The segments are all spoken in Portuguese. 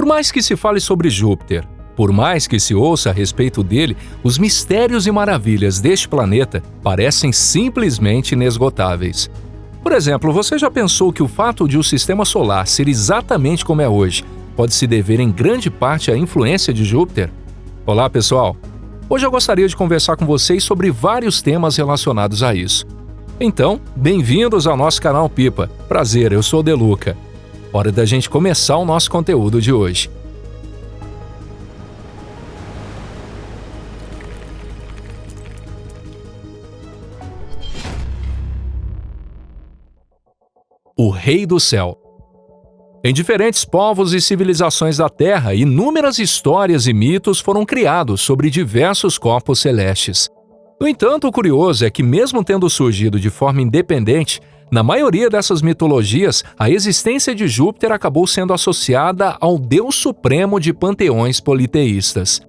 mais que se fale sobre Júpiter, por mais que se ouça a respeito dele, os mistérios e maravilhas deste planeta parecem simplesmente inesgotáveis. Por exemplo, você já pensou que o fato de o sistema solar ser exatamente como é hoje pode se dever em grande parte à influência de Júpiter? Olá, pessoal! Hoje eu gostaria de conversar com vocês sobre vários temas relacionados a isso. Então, bem-vindos ao nosso canal Pipa. Prazer, eu sou o Deluca. Hora da gente começar o nosso conteúdo de hoje. O Rei do Céu. Em diferentes povos e civilizações da Terra, inúmeras histórias e mitos foram criados sobre diversos corpos celestes. No entanto, o curioso é que, mesmo tendo surgido de forma independente, na maioria dessas mitologias, a existência de Júpiter acabou sendo associada ao Deus Supremo de panteões politeístas.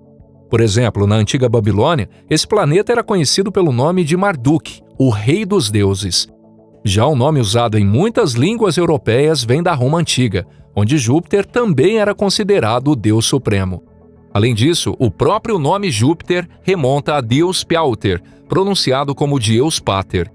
Por exemplo, na antiga Babilônia, esse planeta era conhecido pelo nome de Marduk, o Rei dos Deuses. Já o nome usado em muitas línguas europeias vem da Roma Antiga, onde Júpiter também era considerado o Deus Supremo. Além disso, o próprio nome Júpiter remonta a Deus Piauter, pronunciado como Deus Pater.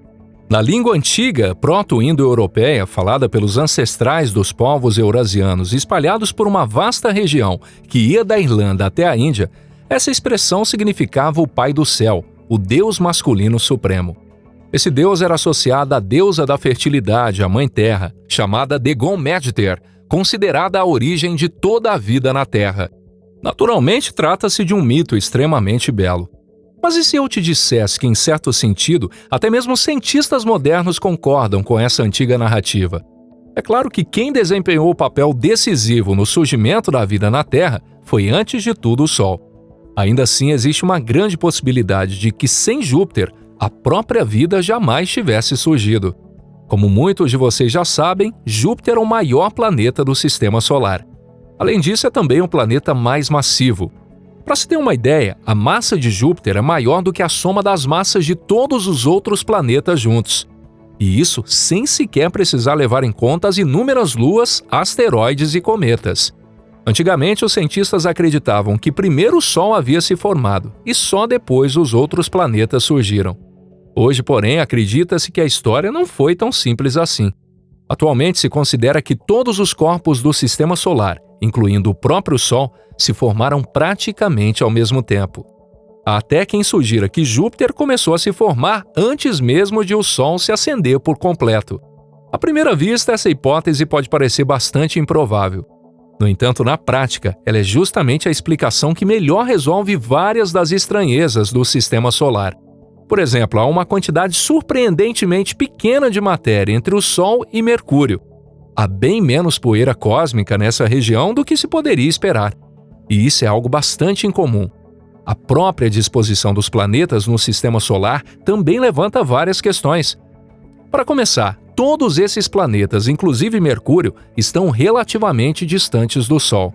Na língua antiga proto-indo-europeia, falada pelos ancestrais dos povos eurasianos espalhados por uma vasta região que ia da Irlanda até a Índia, essa expressão significava o Pai do Céu, o Deus masculino supremo. Esse deus era associado à deusa da fertilidade, a Mãe Terra, chamada Dagon Medter, considerada a origem de toda a vida na Terra. Naturalmente, trata-se de um mito extremamente belo. Mas e se eu te dissesse que, em certo sentido, até mesmo cientistas modernos concordam com essa antiga narrativa? É claro que quem desempenhou o papel decisivo no surgimento da vida na Terra foi, antes de tudo, o Sol. Ainda assim, existe uma grande possibilidade de que, sem Júpiter, a própria vida jamais tivesse surgido. Como muitos de vocês já sabem, Júpiter é o maior planeta do Sistema Solar. Além disso, é também o planeta mais massivo. Para se ter uma ideia, a massa de Júpiter é maior do que a soma das massas de todos os outros planetas juntos. E isso sem sequer precisar levar em conta as inúmeras luas, asteroides e cometas. Antigamente, os cientistas acreditavam que primeiro o Sol havia se formado e só depois os outros planetas surgiram. Hoje, porém, acredita-se que a história não foi tão simples assim. Atualmente, se considera que todos os corpos do Sistema Solar, incluindo o próprio Sol, se formaram praticamente ao mesmo tempo. Há até quem sugira que Júpiter começou a se formar antes mesmo de o Sol se acender por completo. À primeira vista, essa hipótese pode parecer bastante improvável. No entanto, na prática, ela é justamente a explicação que melhor resolve várias das estranhezas do Sistema Solar. Por exemplo, há uma quantidade surpreendentemente pequena de matéria entre o Sol e Mercúrio. Há bem menos poeira cósmica nessa região do que se poderia esperar. E isso é algo bastante incomum. A própria disposição dos planetas no Sistema Solar também levanta várias questões. Para começar, todos esses planetas, inclusive Mercúrio, estão relativamente distantes do Sol.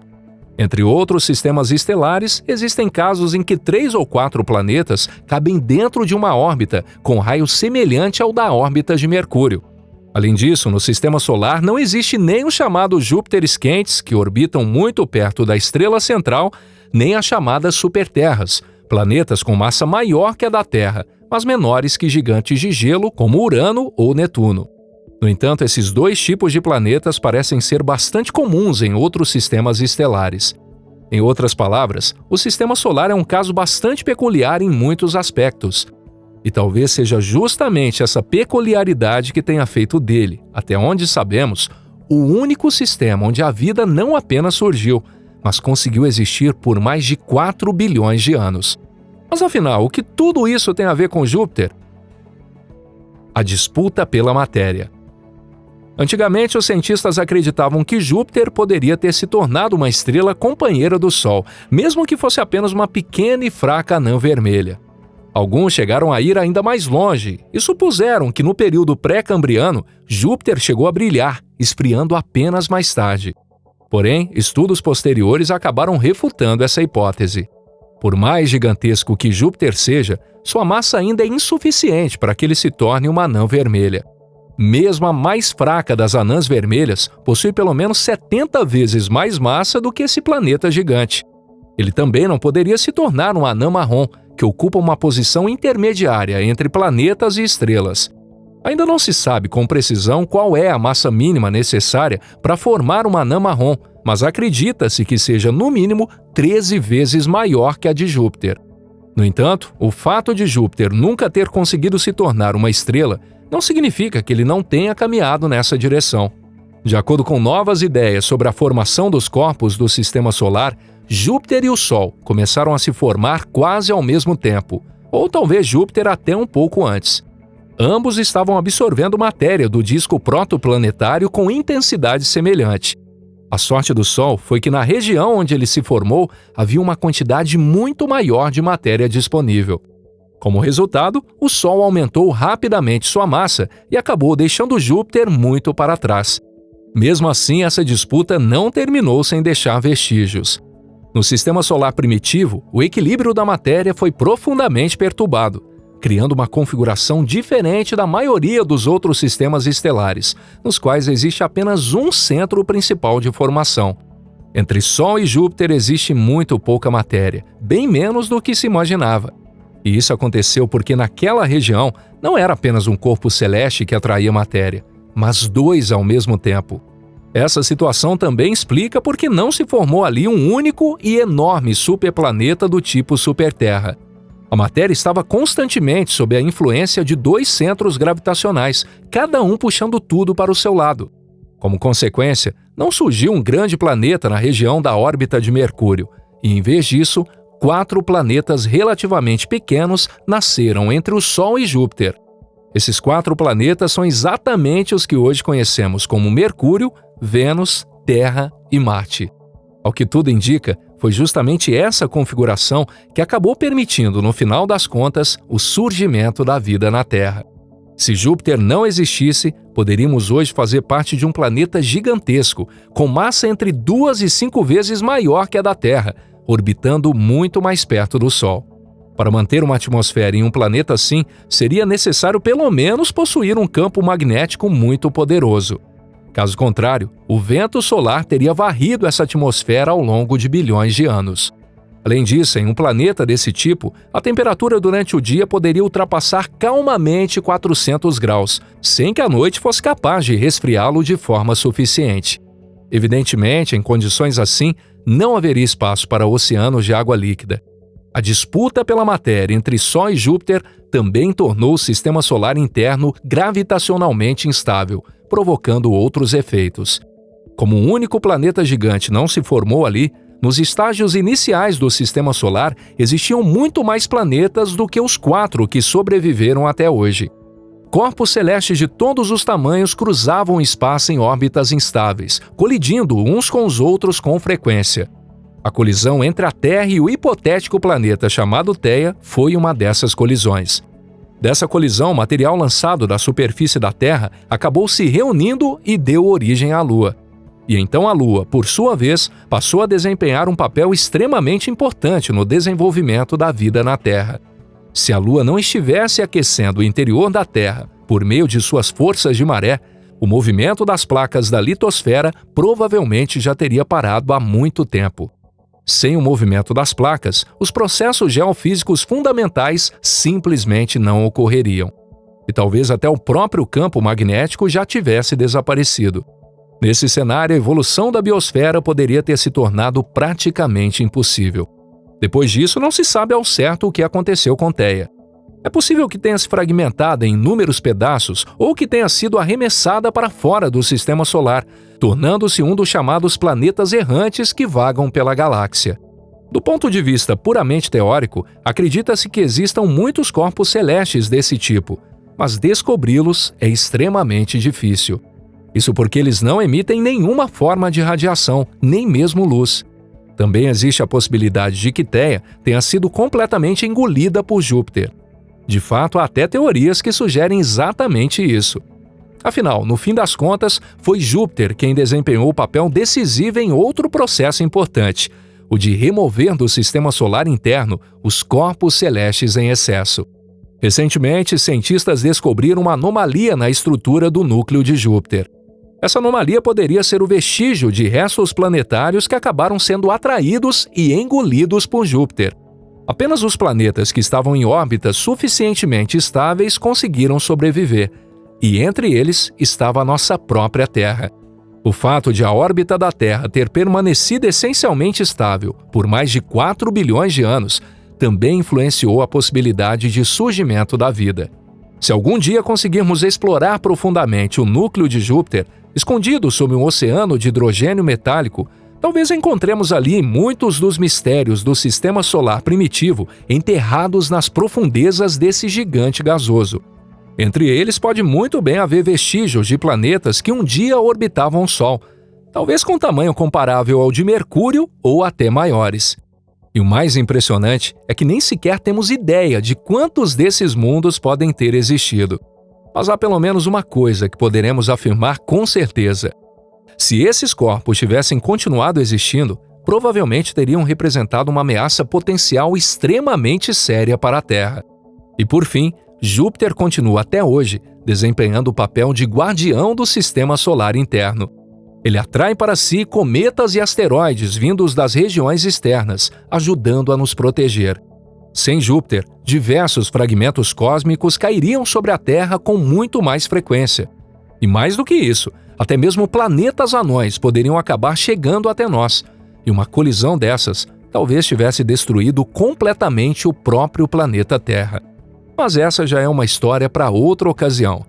Entre outros sistemas estelares, existem casos em que 3 ou 4 planetas cabem dentro de uma órbita com raio semelhante ao da órbita de Mercúrio. Além disso, no Sistema Solar não existe nem os chamados Júpiteres quentes, que orbitam muito perto da estrela central, nem as chamadas superterras, planetas com massa maior que a da Terra, mas menores que gigantes de gelo como Urano ou Netuno. No entanto, esses dois tipos de planetas parecem ser bastante comuns em outros sistemas estelares. Em outras palavras, o Sistema Solar é um caso bastante peculiar em muitos aspectos. E talvez seja justamente essa peculiaridade que tenha feito dele, até onde sabemos, o único sistema onde a vida não apenas surgiu, mas conseguiu existir por mais de 4 bilhões de anos. Mas afinal, o que tudo isso tem a ver com Júpiter? A disputa pela matéria. Antigamente, os cientistas acreditavam que Júpiter poderia ter se tornado uma estrela companheira do Sol, mesmo que fosse apenas uma pequena e fraca anã vermelha. Alguns chegaram a ir ainda mais longe e supuseram que no período pré-cambriano, Júpiter chegou a brilhar, esfriando apenas mais tarde. Porém, estudos posteriores acabaram refutando essa hipótese. Por mais gigantesco que Júpiter seja, sua massa ainda é insuficiente para que ele se torne uma anã vermelha. Mesmo a mais fraca das anãs vermelhas possui pelo menos 70 vezes mais massa do que esse planeta gigante. Ele também não poderia se tornar um anã marrom, que ocupa uma posição intermediária entre planetas e estrelas. Ainda não se sabe com precisão qual é a massa mínima necessária para formar uma anã marrom, mas acredita-se que seja no mínimo 13 vezes maior que a de Júpiter. No entanto, o fato de Júpiter nunca ter conseguido se tornar uma estrela não significa que ele não tenha caminhado nessa direção. De acordo com novas ideias sobre a formação dos corpos do Sistema Solar, Júpiter e o Sol começaram a se formar quase ao mesmo tempo, ou talvez Júpiter até um pouco antes. Ambos estavam absorvendo matéria do disco protoplanetário com intensidade semelhante. A sorte do Sol foi que na região onde ele se formou havia uma quantidade muito maior de matéria disponível. Como resultado, o Sol aumentou rapidamente sua massa e acabou deixando Júpiter muito para trás. Mesmo assim, essa disputa não terminou sem deixar vestígios. No Sistema Solar primitivo, o equilíbrio da matéria foi profundamente perturbado, criando uma configuração diferente da maioria dos outros sistemas estelares, nos quais existe apenas um centro principal de formação. Entre Sol e Júpiter existe muito pouca matéria, bem menos do que se imaginava. E isso aconteceu porque naquela região não era apenas um corpo celeste que atraía matéria, mas dois ao mesmo tempo. Essa situação também explica por que não se formou ali um único e enorme superplaneta do tipo Superterra. A matéria estava constantemente sob a influência de dois centros gravitacionais, cada um puxando tudo para o seu lado. Como consequência, não surgiu um grande planeta na região da órbita de Mercúrio, e em vez disso, 4 planetas relativamente pequenos nasceram entre o Sol e Júpiter. Esses 4 planetas são exatamente os que hoje conhecemos como Mercúrio, Vênus, Terra e Marte. Ao que tudo indica, foi justamente essa configuração que acabou permitindo, no final das contas, o surgimento da vida na Terra. Se Júpiter não existisse, poderíamos hoje fazer parte de um planeta gigantesco, com massa entre 2 e 5 vezes maior que a da Terra, orbitando muito mais perto do Sol. Para manter uma atmosfera em um planeta assim, seria necessário pelo menos possuir um campo magnético muito poderoso. Caso contrário, o vento solar teria varrido essa atmosfera ao longo de bilhões de anos. Além disso, em um planeta desse tipo, a temperatura durante o dia poderia ultrapassar calmamente 400 graus, sem que a noite fosse capaz de resfriá-lo de forma suficiente. Evidentemente, em condições assim, não haveria espaço para oceanos de água líquida. A disputa pela matéria entre Sol e Júpiter também tornou o sistema solar interno gravitacionalmente instável, provocando outros efeitos. Como um único planeta gigante não se formou ali, nos estágios iniciais do sistema solar existiam muito mais planetas do que os 4 que sobreviveram até hoje. Corpos celestes de todos os tamanhos cruzavam o espaço em órbitas instáveis, colidindo uns com os outros com frequência. A colisão entre a Terra e o hipotético planeta chamado Theia foi uma dessas colisões. Dessa colisão, o material lançado da superfície da Terra acabou se reunindo e deu origem à Lua. E então a Lua, por sua vez, passou a desempenhar um papel extremamente importante no desenvolvimento da vida na Terra. Se a Lua não estivesse aquecendo o interior da Terra por meio de suas forças de maré, o movimento das placas da litosfera provavelmente já teria parado há muito tempo. Sem o movimento das placas, os processos geofísicos fundamentais simplesmente não ocorreriam. E talvez até o próprio campo magnético já tivesse desaparecido. Nesse cenário, a evolução da biosfera poderia ter se tornado praticamente impossível. Depois disso, não se sabe ao certo o que aconteceu com Theia. É possível que tenha se fragmentado em inúmeros pedaços ou que tenha sido arremessada para fora do sistema solar, tornando-se um dos chamados planetas errantes que vagam pela galáxia. Do ponto de vista puramente teórico, acredita-se que existam muitos corpos celestes desse tipo, mas descobri-los é extremamente difícil. Isso porque eles não emitem nenhuma forma de radiação, nem mesmo luz. Também existe a possibilidade de que Theia tenha sido completamente engolida por Júpiter. De fato, há até teorias que sugerem exatamente isso. Afinal, no fim das contas, foi Júpiter quem desempenhou o papel decisivo em outro processo importante, o de remover do sistema solar interno os corpos celestes em excesso. Recentemente, cientistas descobriram uma anomalia na estrutura do núcleo de Júpiter. Essa anomalia poderia ser o vestígio de restos planetários que acabaram sendo atraídos e engolidos por Júpiter. Apenas os planetas que estavam em órbitas suficientemente estáveis conseguiram sobreviver, e entre eles estava a nossa própria Terra. O fato de a órbita da Terra ter permanecido essencialmente estável por mais de 4 bilhões de anos também influenciou a possibilidade de surgimento da vida. Se algum dia conseguirmos explorar profundamente o núcleo de Júpiter, escondido sob um oceano de hidrogênio metálico, talvez encontremos ali muitos dos mistérios do sistema solar primitivo enterrados nas profundezas desse gigante gasoso. Entre eles pode muito bem haver vestígios de planetas que um dia orbitavam o Sol, talvez com tamanho comparável ao de Mercúrio ou até maiores. E o mais impressionante é que nem sequer temos ideia de quantos desses mundos podem ter existido. Mas há pelo menos uma coisa que poderemos afirmar com certeza. Se esses corpos tivessem continuado existindo, provavelmente teriam representado uma ameaça potencial extremamente séria para a Terra. E por fim, Júpiter continua até hoje desempenhando o papel de guardião do sistema solar interno. Ele atrai para si cometas e asteroides vindos das regiões externas, ajudando a nos proteger. Sem Júpiter, diversos fragmentos cósmicos cairiam sobre a Terra com muito mais frequência. E mais do que isso, até mesmo planetas anões poderiam acabar chegando até nós, e uma colisão dessas talvez tivesse destruído completamente o próprio planeta Terra. Mas essa já é uma história para outra ocasião.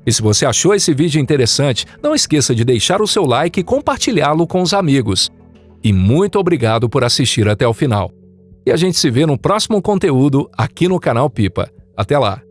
E se você achou esse vídeo interessante, não esqueça de deixar o seu like e compartilhá-lo com os amigos. E muito obrigado por assistir até o final. E a gente se vê no próximo conteúdo aqui no canal Pipa. Até lá!